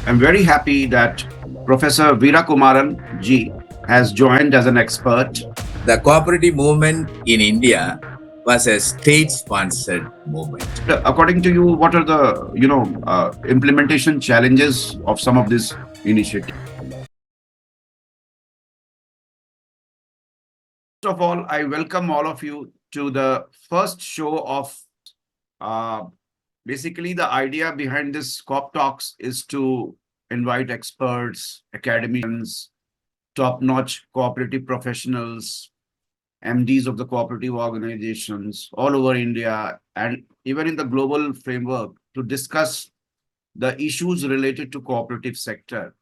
I'm very happy that Professor Veerakumaran ji has joined as an expert. The cooperative movement in India was a state-sponsored movement. According to you, what are the implementation challenges of some of these initiatives? First of all, I welcome all of you to the first show of basically the idea behind this COP Talks is to invite experts, academics, top-notch cooperative professionals, MDs of the cooperative organizations all over India and even in the global framework to discuss the issues related to cooperative sector.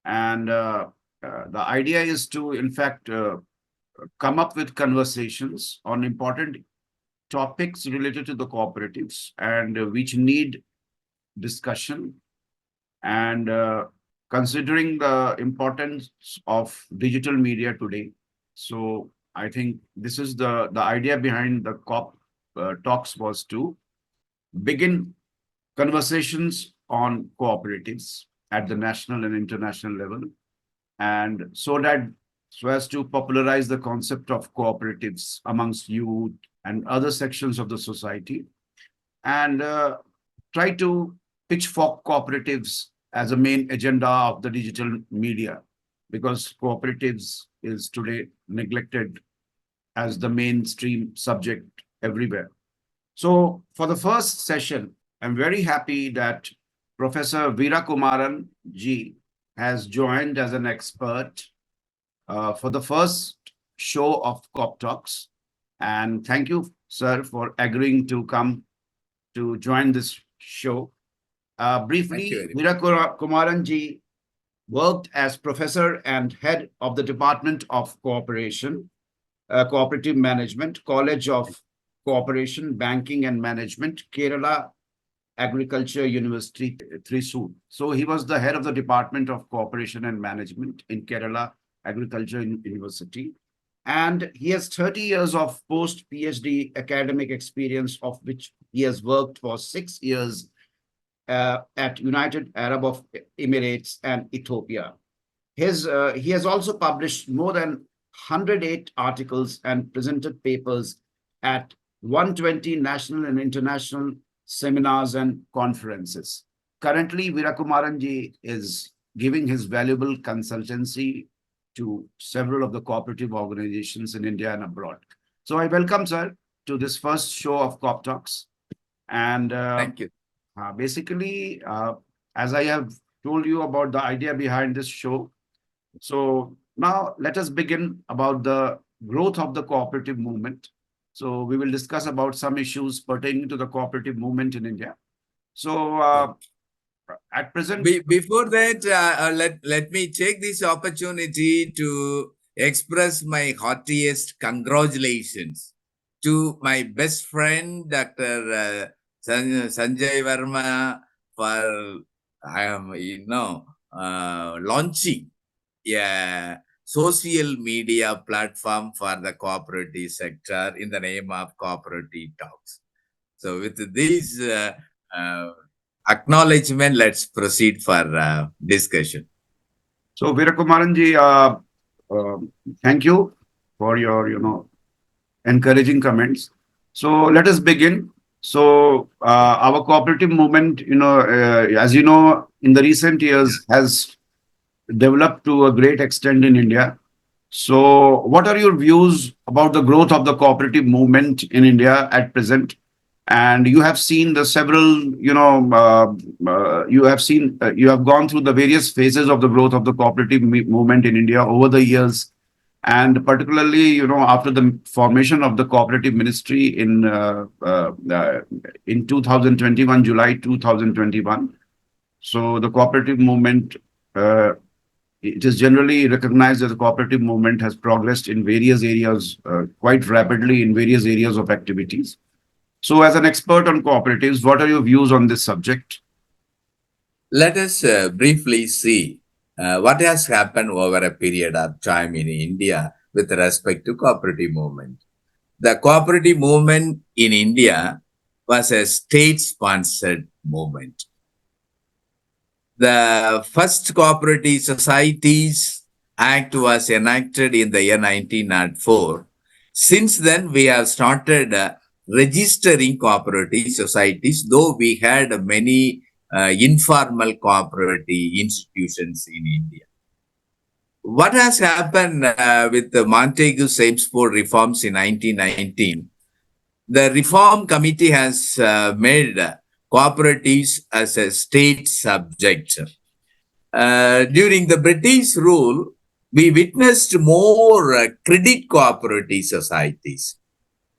And the idea is to, in fact, come up with conversations on important topics related to the cooperatives and which need discussion. And considering the importance of digital media today, so I think this is the idea behind the COP talks was to begin conversations on cooperatives at the national and international level, and so as to popularize the concept of cooperatives amongst youth and other sections of the society, and try to pitchfork cooperatives as a main agenda of the digital media, because cooperatives is today neglected as the mainstream subject everywhere. So for the first session, I'm very happy that Professor Veerakumaran ji has joined as an expert for the first show of COP Talks. And thank you, sir, for agreeing to come to join this show. Briefly, Veerakumaran ji worked as professor and head of the Department of Cooperation, Cooperative Management, College of Cooperation, Banking and Management, Kerala Agriculture University, Thrissur. So he was the head of the Department of Cooperation and Management in Kerala Agriculture University. And he has 30 years of post-PhD academic experience, of which he has worked for 6 years at United Arab Emirates and Ethiopia. He has also published more than 108 articles and presented papers at 120 national and international seminars and conferences. Currently, Veerakumaran ji is giving his valuable consultancy to several of the cooperative organizations in India and abroad. So I welcome, sir, to this first show of COP Talks. And Thank you. Basically, as I have told you about the idea behind this show, so now let us begin about the growth of the cooperative movement. So we will discuss about some issues pertaining to the cooperative movement in India. So at present, before that, let me take this opportunity to express my heartiest congratulations to my best friend, Dr. Sanjay Verma, for launching a social media platform for the cooperative sector in the name of Cooperative Talks. So with this acknowledgement, let's proceed for discussion. So Veerakumaran ji, thank you for your encouraging comments. So let us begin. So our cooperative movement, as you know, in the recent years has developed to a great extent in India. So what are your views about the growth of the cooperative movement in India at present? And you have seen the several, you have gone through the various phases of the growth of the cooperative movement in India over the years, and particularly, after the formation of the cooperative ministry in 2021, July 2021. So the cooperative movement, it is generally recognized that the cooperative movement has progressed in various areas quite rapidly in various areas of activities. So as an expert on cooperatives, what are your views on this subject? Let us briefly see what has happened over a period of time in India with respect to cooperative movement. The cooperative movement in India was a state-sponsored movement. The first Cooperative Societies Act was enacted in the year 1904. Since then, we have started registering cooperative societies, though we had many informal cooperative institutions in India. What has happened with the Montagu Samesport reforms in 1919? The Reform Committee has made cooperatives as a state subject. During the British rule, we witnessed more credit cooperative societies.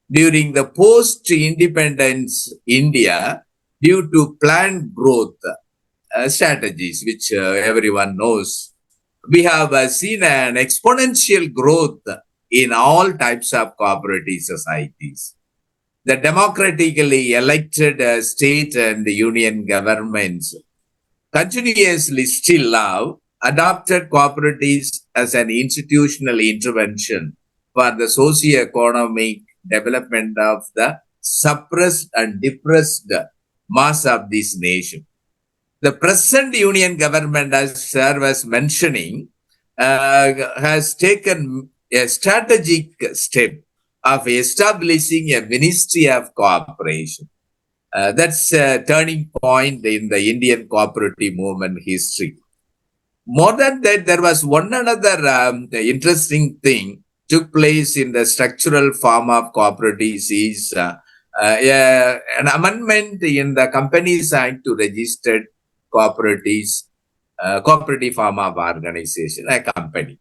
During the post-independence India, due to planned growth strategies, which everyone knows, we have seen an exponential growth in all types of cooperative societies. The democratically elected state and union governments continuously still now adopted cooperatives as an institutional intervention for the socio-economic development of the suppressed and depressed mass of this nation. The present union government, as Sir was mentioning, has taken a strategic step of establishing a Ministry of Cooperation. That's a turning point in the Indian cooperative movement history. More than that, there was one another interesting thing took place in the structural form of cooperatives is an amendment in the Companies Act to register cooperatives, cooperative form of organization, a company.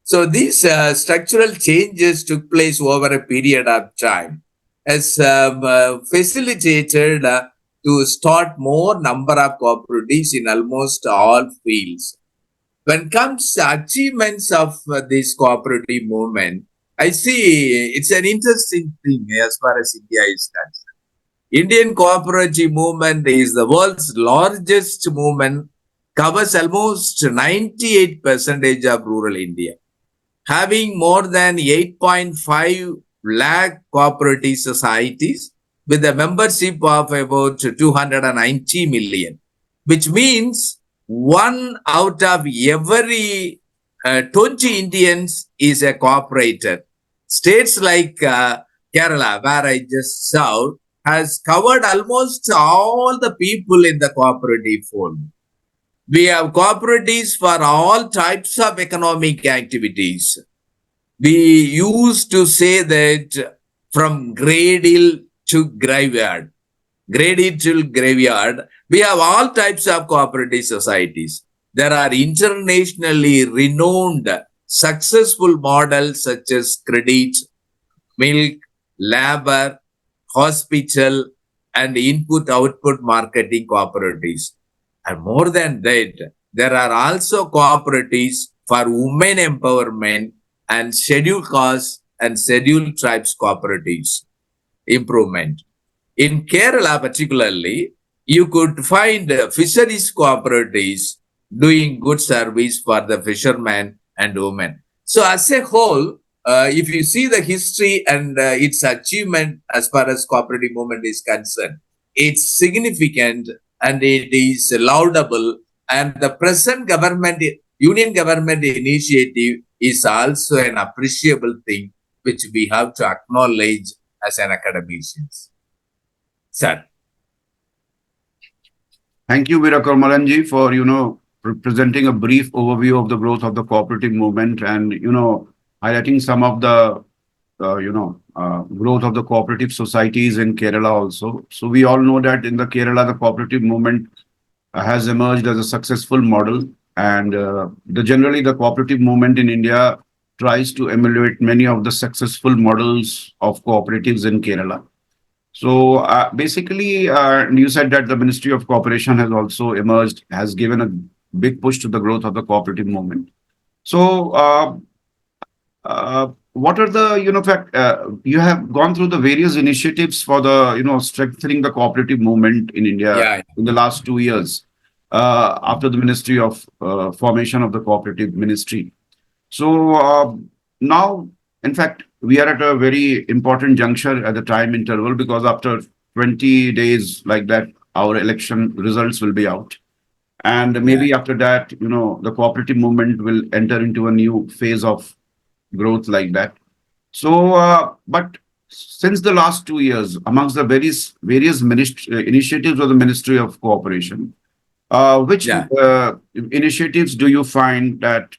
So these structural changes took place over a period of time has facilitated to start more number of cooperatives in almost all fields. When comes to achievements of this cooperative movement, I see it's an interesting thing as far as India is concerned. Indian cooperative movement is the world's largest movement, covers almost 98% of rural India, having more than 8.5 lakh cooperative societies with a membership of about 290 million, which means 1 out of every 20 Indians is a cooperator. States like Kerala, where I just saw, has covered almost all the people in the cooperative fold. We have cooperatives for all types of economic activities. We used to say that from cradle to graveyard, we have all types of cooperative societies. There are internationally renowned successful models such as credit, milk, labor, hospital, and input-output marketing cooperatives. And more than that, there are also cooperatives for women empowerment and scheduled castes and scheduled tribes cooperatives improvement. In Kerala particularly, you could find fisheries cooperatives doing good service for the fishermen and women. So as a whole, if you see the history and its achievement as far as cooperative movement is concerned, it's significant and it is laudable. And the present government, union government initiative is also an appreciable thing which we have to acknowledge as an academicians. Sir. Thank you, Veerakumaran ji, for, presenting a brief overview of the growth of the cooperative movement and, highlighting some of the, growth of the cooperative societies in Kerala also. So we all know that in the Kerala, the cooperative movement has emerged as a successful model. And generally, the cooperative movement in India tries to emulate many of the successful models of cooperatives in Kerala. So basically, you said that the Ministry of Cooperation has also emerged, has given a big push to the growth of the cooperative movement. So what are the, you have gone through the various initiatives for the, strengthening the cooperative movement in India in the last 2 years after the Ministry of formation of the Cooperative Ministry. So now, in fact, we are at a very important juncture at the time interval because after 20 days like that, our election results will be out. And Yeah. maybe after that, the cooperative movement will enter into a new phase of growth like that. So, but since the last 2 years, amongst the various initiatives of the Ministry of Cooperation, which Yeah. initiatives do you find that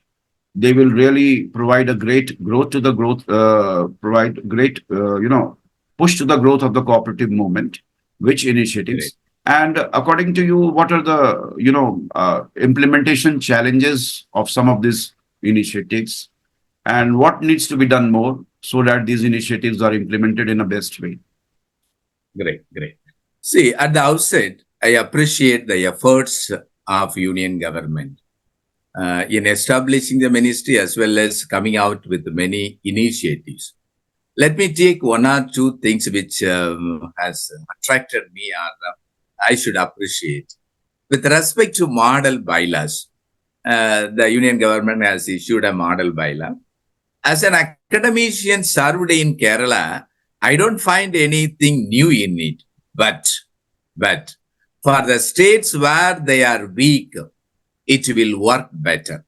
they will really provide a great growth to the growth, provide great, push to the growth of the cooperative movement? Which Great. initiatives? And according to you, what are the, implementation challenges of some of these initiatives? And what needs to be done more so that these initiatives are implemented in a best way? Great. Great. See, at the outset, I appreciate the efforts of union government in establishing the ministry as well as coming out with many initiatives. Let me take one or two things which has attracted me or I should appreciate. With respect to model bylaws, the union government has issued a model bylaw. As an academician served in Kerala, I don't find anything new in it. But, but for the states where they are weak, it will work better.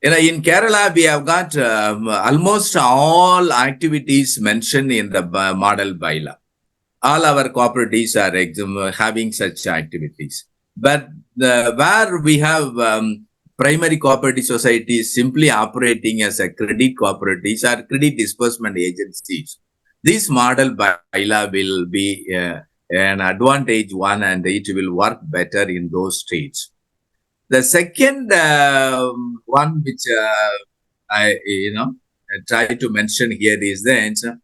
In Kerala, we have got almost all activities mentioned in the model bylaw. All our cooperatives are having such activities. But where we have primary cooperative societies simply operating as a credit cooperatives or credit disbursement agencies, this model bylaw will be an advantage one and it will work better in those states. The second one which I try to mention here is the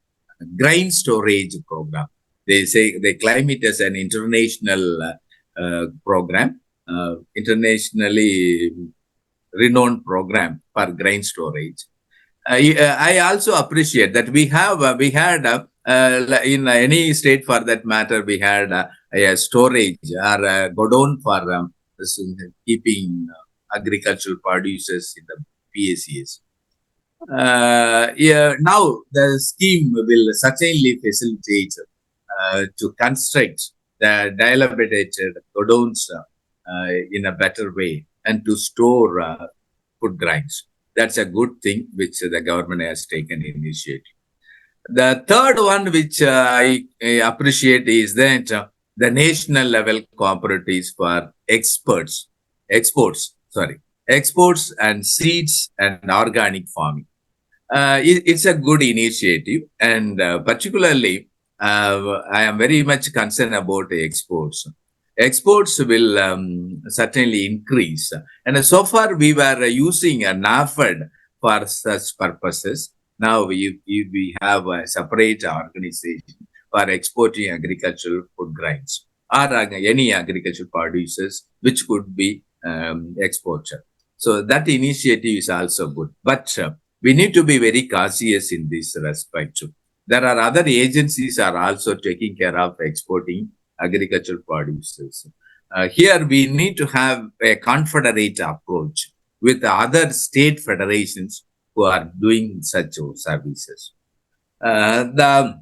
grain storage program. They say they claim it as an international program, internationally renowned program for grain storage. I also appreciate that we had in any state for that matter we had a storage or a godown for keeping agricultural producers in the PACs. Yeah, now the scheme will certainly facilitate to construct the dilapidated godowns in a better way and to store food grains. That's a good thing which the government has taken initiative. The third one which I appreciate is that the national level cooperatives for exports and seeds and organic farming. It's a good initiative, and particularly, I am very much concerned about the exports. Exports will certainly increase, and so far we were using a NAFED for such purposes. Now we have a separate organization for exporting agricultural food grains or any agricultural producers which could be exported. So that initiative is also good, but we need to be very cautious in this respect. There are other agencies are also taking care of exporting agricultural producers. Here we need to have a confederate approach with other state federations who are doing such services. The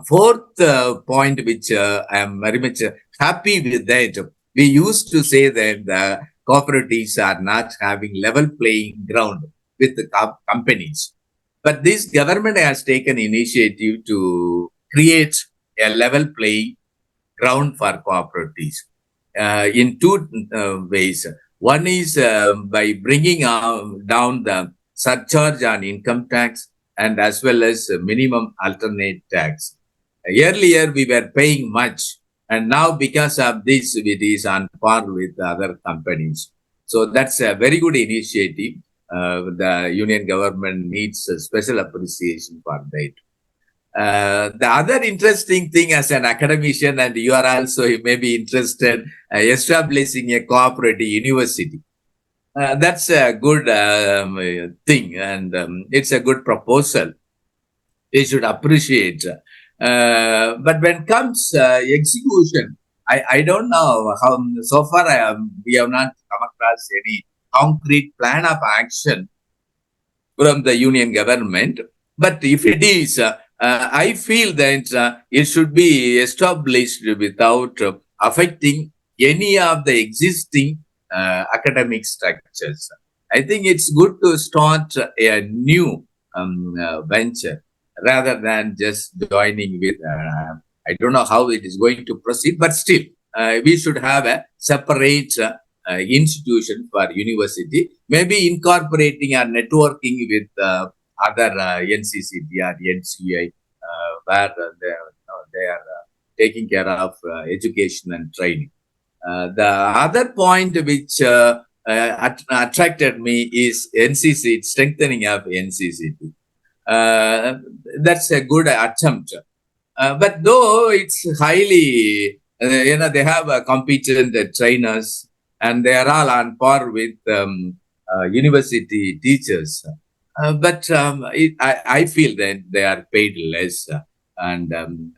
fourth point, which I am very much happy with that, we used to say that the cooperatives are not having level playing ground with the companies. But this government has taken initiative to create a level playing ground for cooperatives in two ways. One is by bringing down the surcharge on income tax and as well as minimum alternate tax. Earlier, we were paying much, and now because of this, it is on par with other companies. So that's a very good initiative. The union government needs a special appreciation for that. The other interesting thing as an academician, and you are also maybe interested, establishing a cooperative university. That's a good thing, and it's a good proposal. We should appreciate. But when comes execution, I don't know how. So far, we have not come across any concrete plan of action from the union government. But if it is, I feel that it should be established without affecting any of the existing academic structures. I think it's good to start a new venture rather than just joining with. I don't know how it is going to proceed, but still, we should have a separate institution for university, maybe incorporating or networking with other NCCT or NCUI, where they are taking care of education and training. The other point which attracted me is NCC, strengthening of NCCT. That's a good attempt. But though it's highly, they have competent trainers and they are all on par with university teachers. But I feel that they are paid less. And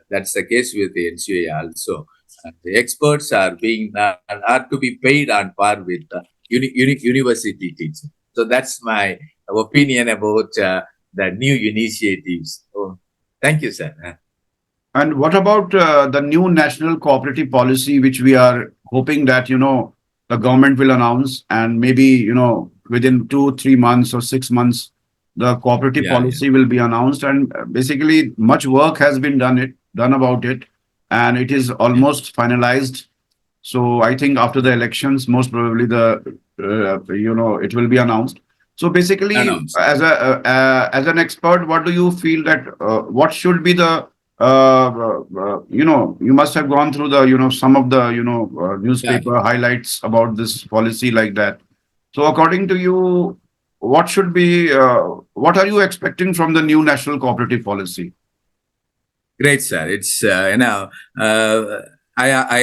that's the case with the NCUA also. The experts are to be paid on par with university teachers. So that's my opinion about the new initiatives. So, thank you, sir. And what about the new national cooperative policy, which we are hoping that, the government will announce, and maybe, within 2, 3 months or 6 months, the cooperative Yeah, policy will be announced. And basically, much work has been done about it, and it is yeah. almost finalized. So I think after the elections, most probably it will be announced. So basically, Announced. as an expert, what do you feel that what should be the you must have gone through the some of the Yeah. newspaper highlights about this policy like that. So according to you, what are you expecting from the new national cooperative policy? Great, sir. It's I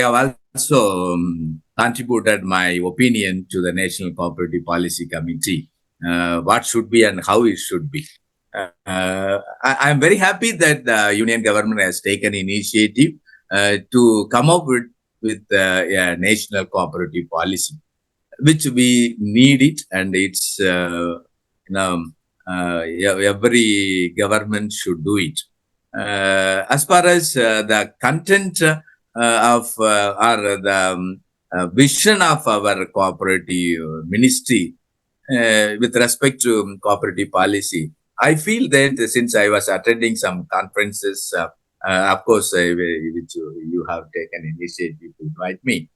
have also contributed my opinion to the National Cooperative Policy Committee. What should be and how it should be. I'm very happy that the Union government has taken initiative to come up with a national cooperative policy, which we need it, and it's every government should do it. As far as the content of or the vision of our cooperative ministry with respect to cooperative policy, I feel that since I was attending some conferences, of course, which you have taken initiative to invite me,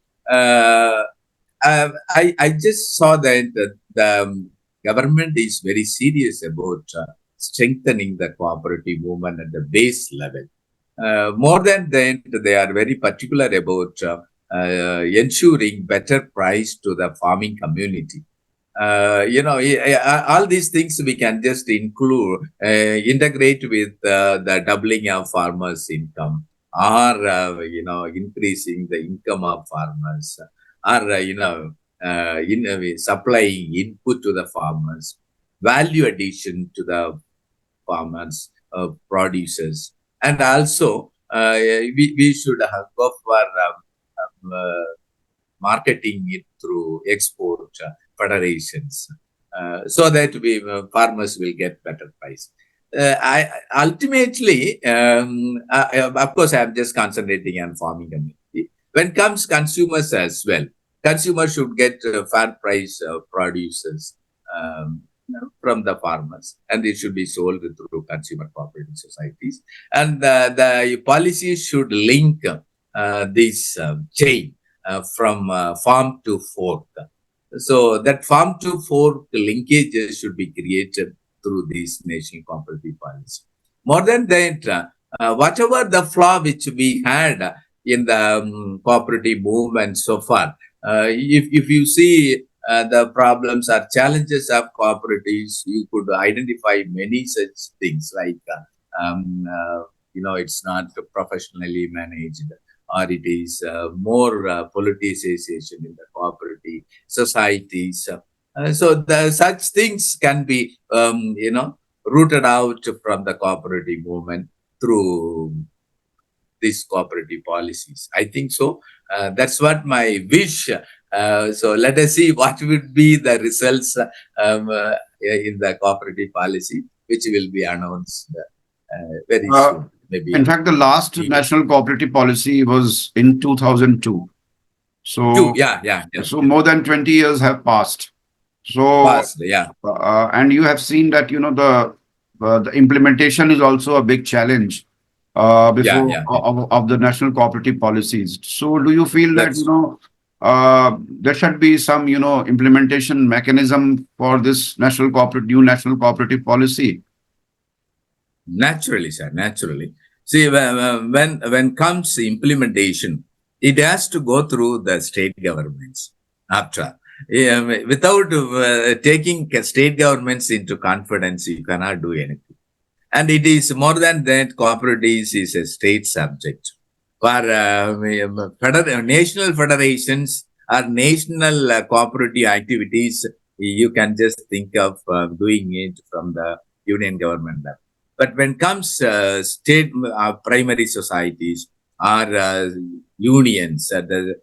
I just saw that the government is very serious about strengthening the cooperative movement at the base level. More than that, they are very particular about ensuring better price to the farming community. All these things we can just integrate with the doubling of farmers' income, or increasing the income of farmers, or supplying input to the farmers, value addition to the farmers, producers, and also we should go for marketing it through export federations, so that farmers will get better price. Ultimately, of course, I'm just concentrating on farming community. When comes consumers as well, consumers should get fair price producers from the farmers, and it should be sold through consumer cooperative societies. And the policy should link this chain from farm to fork. So that farm to fork linkages should be created through this national cooperative policy. More than that, whatever the flaw which we had in the cooperative movement so far, if you see the problems or challenges of cooperatives, you could identify many such things like, it's not professionally managed, or it is more politicization in the cooperative societies. So such things can be, rooted out from the cooperative movement through these cooperative policies. I think so. That's what my wish. So let us see what would be the results in the cooperative policy, which will be announced very soon. Maybe. In fact, the last national cooperative policy was in 2002. Two, So, yeah. so more than 20 years have passed. So, Past, yeah, and you have seen that, the implementation is also a big challenge before yeah. of the national cooperative policies. So, do you feel that, That's there should be some, implementation mechanism for this new national cooperative policy? naturally, sir. Naturally, see when comes implementation, it has to go through the state governments. After, yeah, without taking state governments into confidence, you cannot do anything. And it is more than that, cooperatives is a state subject. For national federations or national cooperative activities, you can just think of doing it from the union government level. But when comes state primary societies or unions at the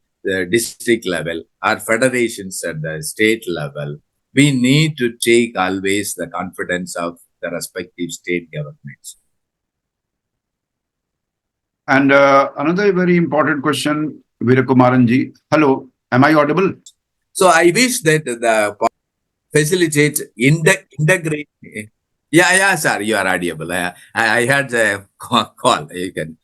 district level or federations at the state level, we need to take always the confidence of the respective state governments. And another very important question, Veerakumaran ji. Hello, am I audible? So I wish that the facilitate integrate. Yeah, sir, you are audible. I had a call. You can.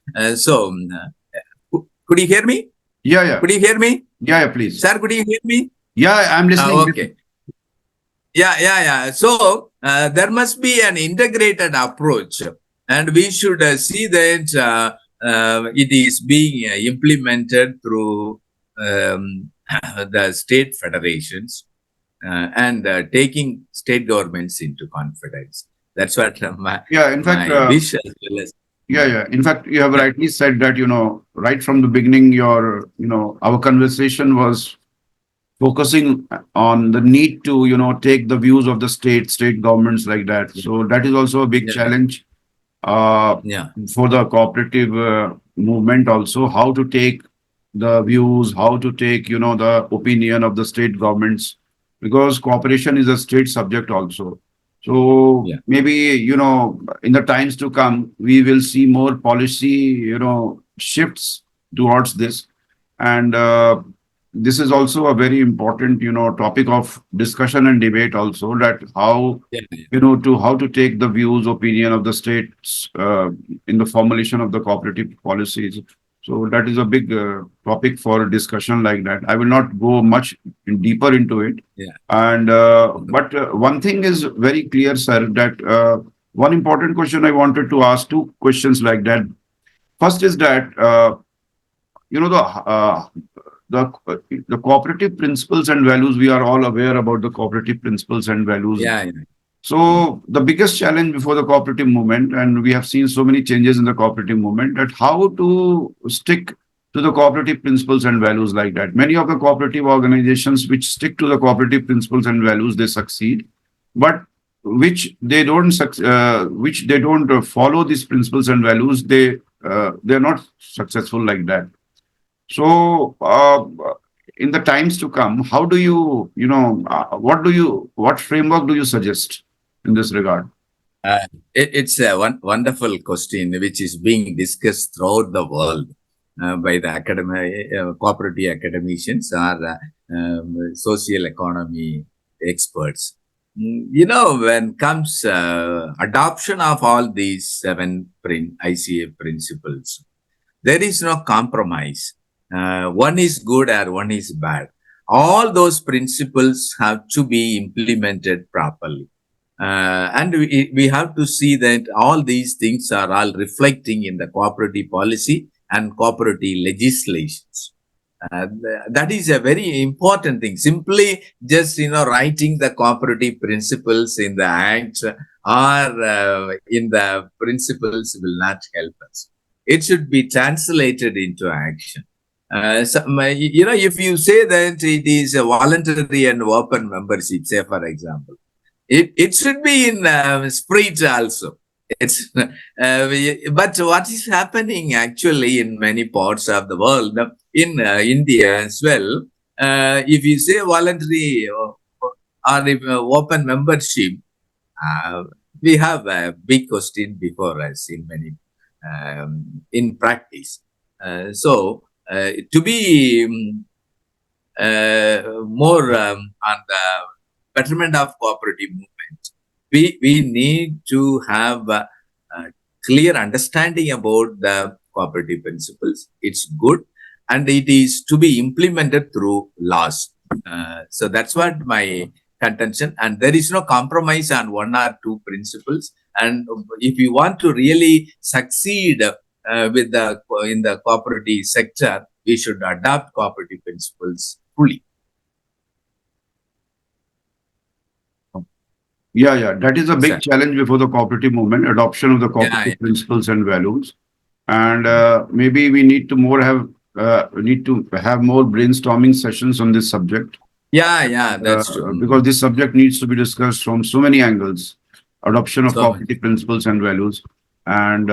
Could you hear me? Yeah, yeah, Could you hear me, yeah, please. sir? Could you hear me? Yeah, I'm listening. Okay. Yeah. So there must be an integrated approach, and we should see that it is being implemented through the state federations and taking state governments into confidence. That's what Yeah, in fact, my wish as well as. yeah. In fact, you have Yeah, rightly said that, right from the beginning, our conversation was focusing on the need to, take the views of the state governments like that. So that is also a big yeah, challenge uh, yeah, for the cooperative movement also, how to take the views, how to take, the opinion of the state governments, because cooperation is a state subject also. So yeah. maybe, in the times to come, we will see more policy, shifts towards this. And this is also a very important, topic of discussion and debate also, that how, Yeah. to how to take the views, opinion of the states in the formulation of the cooperative policies. So that is a big topic for discussion like that. I will not go much deeper into it. Yeah. And but one thing is very clear, sir, that one important question I wanted to ask, two questions like that. First is that you know the the cooperative principles and values. We are all aware about the cooperative principles and values. Yeah. Mm. So the biggest challenge before the cooperative movement, and we have seen so many changes in the cooperative movement, that how to stick to the cooperative principles and values like that. Many of the cooperative organizations which stick to the cooperative principles and values, they succeed, but which they don't follow these principles and values, they're not successful like that. So, in the times to come, how do you, what framework do you suggest in this regard? It's a wonderful question which is being discussed throughout the world by the cooperative academicians or social economy experts. When comes adoption of all these seven ICA principles, there is no compromise. One is good or one is bad. All those principles have to be implemented properly. And we have to see that all these things are all reflecting in the cooperative policy and cooperative legislations. That is a very important thing. Simply just writing the cooperative principles in the act or in the principles will not help us. It should be translated into action. If you say that it is a voluntary and open membership, say for example, it should be in spirit also. It's but what is happening actually in many parts of the world, in India as well, if you say voluntary or if, open membership, uh, we have a big question before us in many in practice. To be more on the betterment of cooperative movement, we need to have clear understanding about the cooperative principles. It's good, and it is to be implemented through laws. So that's what my contention. And there is no compromise on one or two principles. And if you want to really succeed with the in the cooperative sector, we should adopt cooperative principles fully. Yeah. That is a big Sir. challenge before the cooperative movement, adoption of the Yeah, cooperative principles and values. And maybe we need to have more brainstorming sessions on this subject. yeah, that's true. Because this subject needs to be discussed from so many angles, adoption of So much. cooperative principles and values. And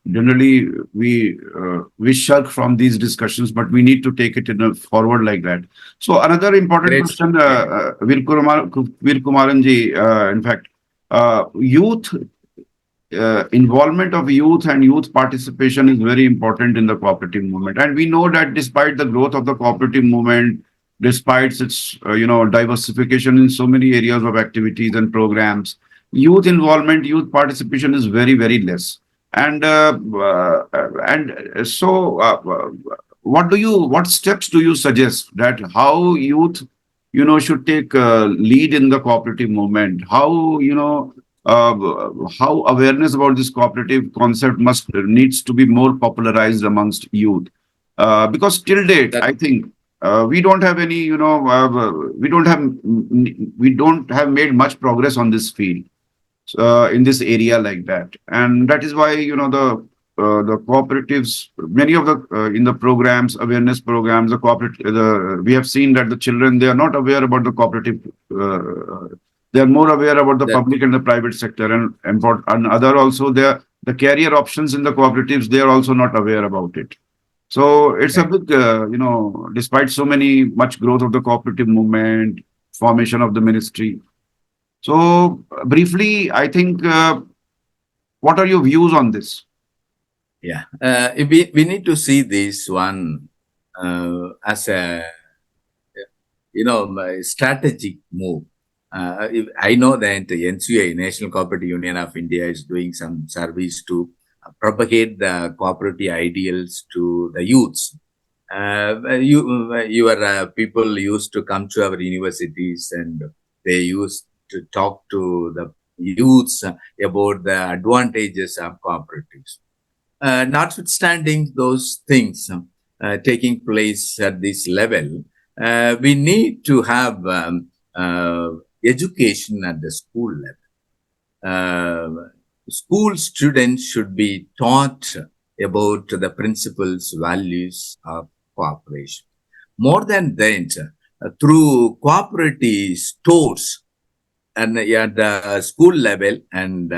generally, we shirk from these discussions, but we need to take it in a forward like that. So another important Great. question, Veer Kumaranji, in fact, youth involvement of youth and youth participation is very important in the cooperative movement. And we know that despite the growth of the cooperative movement, despite its diversification in so many areas of activities and programs, youth involvement, youth participation is very, very less. And so, what steps do you suggest that how youth, should take lead in the cooperative movement? Uh, how awareness about this cooperative concept needs to be more popularized amongst youth, because till date That I think we don't have any we don't have made much progress on this field, in this area like that. And that is why the cooperatives, many of the in the programs, awareness programs, we have seen that the children, they are not aware about the cooperative. They are more aware about the that public and the private sector, and other also, the career options in the cooperatives, they are also not aware about it. So it's a right. big, despite so much growth of the cooperative movement, formation of the ministry. So briefly, I think, what are your views on this? Yeah. We need to see this one as a strategic move. I know that the NCUI, National Cooperative Union of India, is doing some service to propagate the cooperative ideals to the youths. Your people used to come to our universities, and they used to talk to the youths about the advantages of cooperatives. Notwithstanding those things taking place at this level, we need to have education at the school level. School students should be taught about the principles, values of cooperation. More than that, through cooperative stores and at the school level and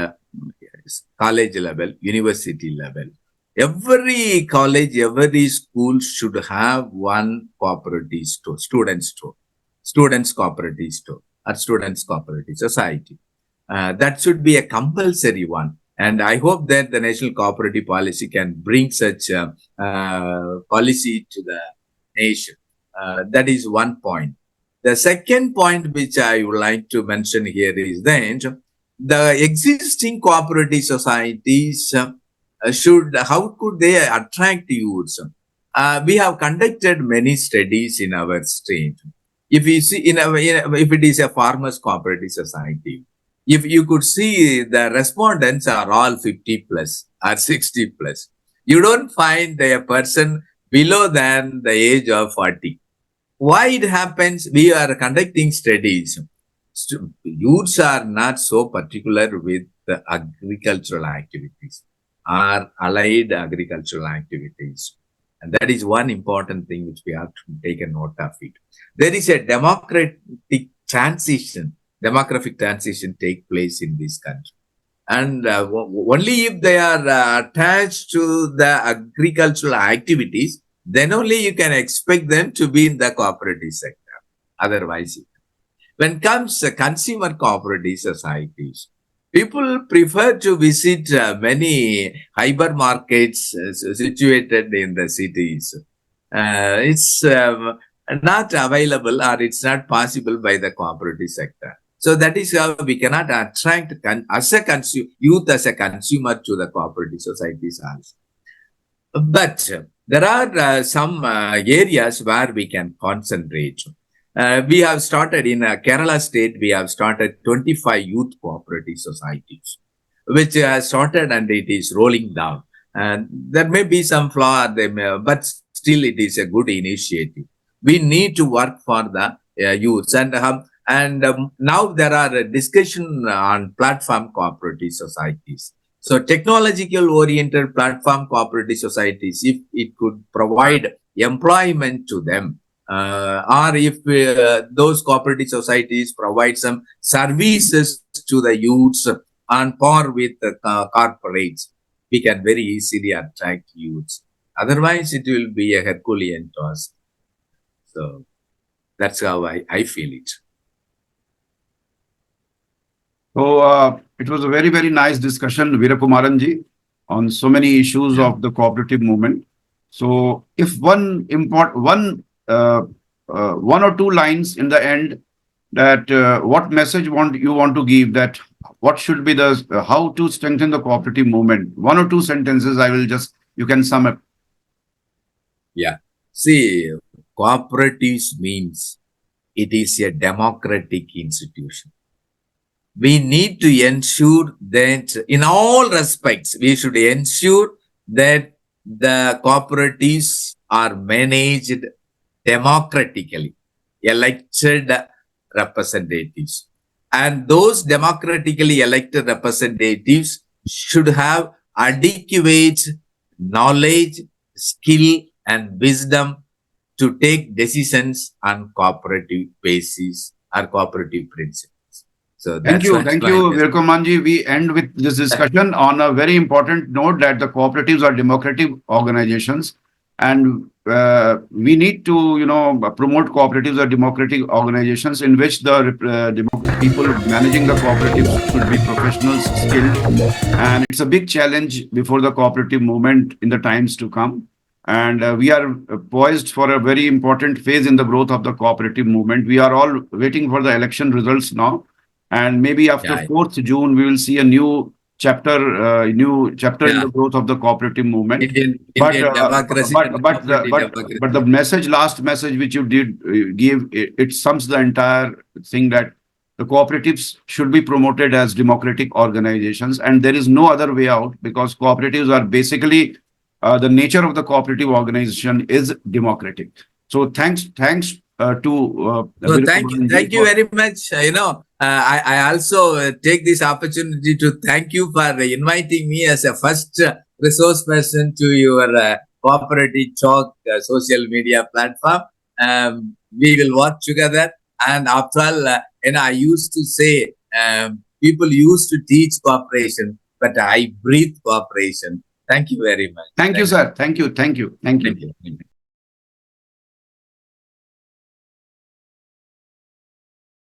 college level, university level, every college, every school should have one cooperative store, students cooperative store, or students cooperative society. That should be a compulsory one. And I hope that the national cooperative policy can bring such policy to the nation. That is one point. The second point which I would like to mention here is that the existing cooperative societies how could they attract youths? We have conducted many studies in our state. If we see if it is a farmers cooperative society, if you could see the respondents are all 50 plus or 60 plus, you don't find a person below than the age of 40. Why it happens? We are conducting studies. Youths are not so particular with the agricultural activities or allied agricultural activities. And that is one important thing which we have to take a note of it. There is a demographic transition take place in this country. And only if they are attached to the agricultural activities, then only you can expect them to be in the cooperative sector. Otherwise, when comes to consumer cooperative societies, people prefer to visit many hypermarkets situated in the cities. It's not available or it's not possible by the cooperative sector. So that is how we cannot attract youth as a consumer to the cooperative societies also. But there are some areas where we can concentrate. We have started in Kerala state, we have started 25 youth cooperative societies, which has started and it is rolling down. And there may be some flaw, but still it is a good initiative. We need to work for the youths. And now there are a discussion on platform cooperative societies. So technological oriented platform cooperative societies, if it could provide employment to them, or if those cooperative societies provide some services to the youths on par with the corporates, we can very easily attract youths. Otherwise, it will be a Herculean task. So that's how I feel it. So it was a very, very nice discussion, Veerakumaran ji, on so many issues of the cooperative movement. So if one or two lines in the end, that what message you want to give, that what should be the how to strengthen the cooperative movement? One or two sentences, you can sum up. Yeah. See, cooperatives means it is a democratic institution. We need to ensure that in all respects, we should ensure that the cooperatives are managed democratically, elected representatives. And those democratically elected representatives should have adequate knowledge, skill, and wisdom to take decisions on cooperative basis or cooperative principles. So Thank that's you. what's Thank my you, message. Veerakumaran. We end with this discussion on a very important note that the cooperatives are democratic organizations, and we need to, promote cooperatives or democratic organizations in which the people managing the cooperatives should be professionals, skilled, and it's a big challenge before the cooperative movement in the times to come. And we are poised for a very important phase in the growth of the cooperative movement. We are all waiting for the election results now. And maybe after Yeah, 4th June, we will see a new chapter in yeah. the growth of the cooperative movement. But Indian democracy and cooperative but the democracy. last message which you did give, it sums the entire thing, that the cooperatives should be promoted as democratic organizations, and there is no other way out, because cooperatives are basically the nature of the cooperative organization is democratic. So thanks to So Veerakumaran ji thank you for. very much. I also take this opportunity to thank you for inviting me as a first resource person to your cooperative talk social media platform. We will work together. And after all, I used to say, people used to teach cooperation, but I breathe cooperation. Thank you very much. Thank you, sir. Thank you. Thank you.